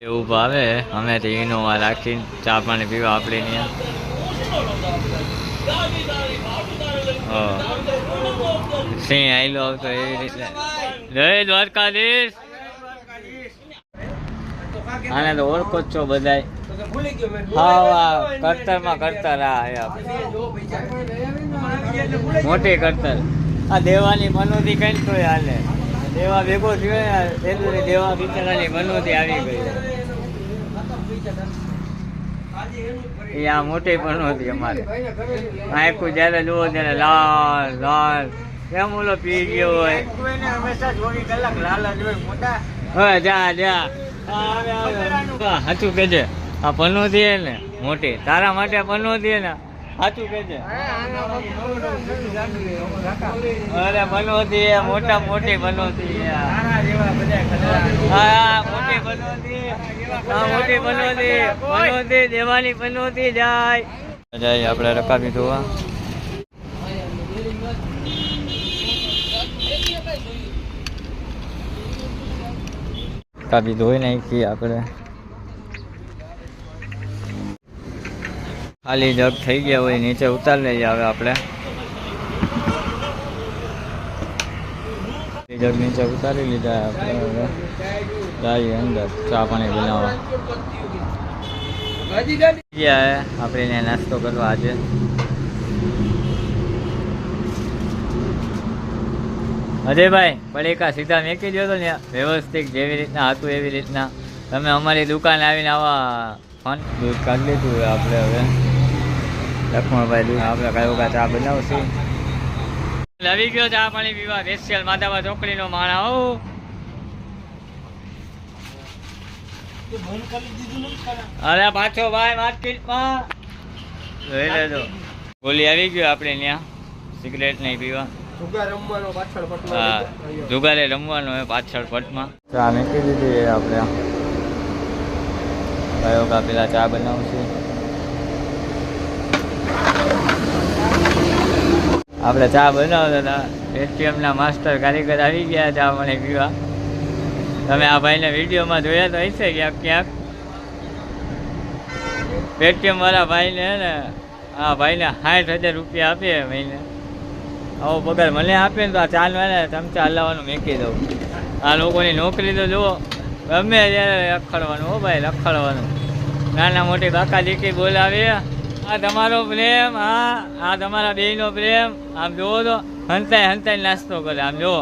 એવું ભાવે અમે તો ઇનોવા રાખીને ચા પાણી પીવા આપણે સિંહ આયલો આવતો એવી રીતે જય દ્વારકાધીશ. આને તો ઓળખો જ છો બધાય. હા કરતરમાં કરતર મોટી કરતર આ દેવાની મનોથી કઈ તો હાલે. દેવા ભેગો થયો ને દેવા બિચારાની મનોથી આવી ગઈ. એ આ મોટી પનોતી અમારે આખું જયારે જુઓ ત્યારે લાલ લાલ એમ ઓલો પી ગયો હોય. હવે જા જા સાચું કેજે આ પનોતી હે ને મોટી તારા માટે પનોતી હે ને સાચું કેજે. અરે પનોતી મોટા મોટી પનોતી હા મોટી પનોતી મોટી પનોતી પનોતી દેવાની પનોતી જાય જાય આપણે રકાબી ધોવા. રકાબી ધોઈ નાખી આપણે. ખાલી જગ થઈ ગયા હોય નીચે ઉતાર લઈએ. હવે આપણે જગ નીચે ઉતારી લીધા. આપણે હવે જઈએ અંદર ચા પાણી બનાવવા. આપણે નાસ્તો કરવા આજે અજયભાઈ પડીકા સીધા મેકી દો તો ને વ્યવસ્થિત જેવી રીતના હતું એવી રીતના. તમે અમારી દુકાન આવીને આવા ફોન દૂધ કાઢી લીધું આપણે. હવે લક્ષ્મણભાઈ દૂધ આપણે કયો કા ચા બનાવશું. આવી ગયો ચા પાણી પીવા સ્પેશિયલ માધાવા ચોકડીનો માણા. આવું અરે પાછો ભાઈ માર્કેટમાં જોઈ લેજો. ગોલી આવી ગયો આપણે ત્યાં સિગરેટ નહીં પીવા. હા જુગારે રમવાનો હોય પાછળ પટમાં. ચા મૂકી દીધી આપણે. કયો કા પેલા ચા બનાવશું. આપણે ચા બનાવતા હતા. એટીએમના માસ્ટર કારીગર આવી ગયા ચા પાણી પીવા. તમે આ ભાઈને વિડીયોમાં જોયા તો હશે ક્યાંક ક્યાંક. પેટીએમ વાળા ભાઈને ને આ ભાઈને 60,000 રૂપિયા આપીએ મહિને. આવો પગાર મને આપે ને તો આ ચાલ વાળા ચમચા હલાવવાનું મૂકી દઉં. આ લોકોની નોકરી તો જુઓ ગમે ત્યારે રખડવાનું. હો ભાઈ રખડવાનું. નાના મોટી કાકા દીકરી બોલાવે આ તમારો પ્રેમ. હા આ તમારા બેયનો પ્રેમ. આમ જુઓ તો હંતાઈ હંતાઈ નાસ્તો કરે. આમ જુઓ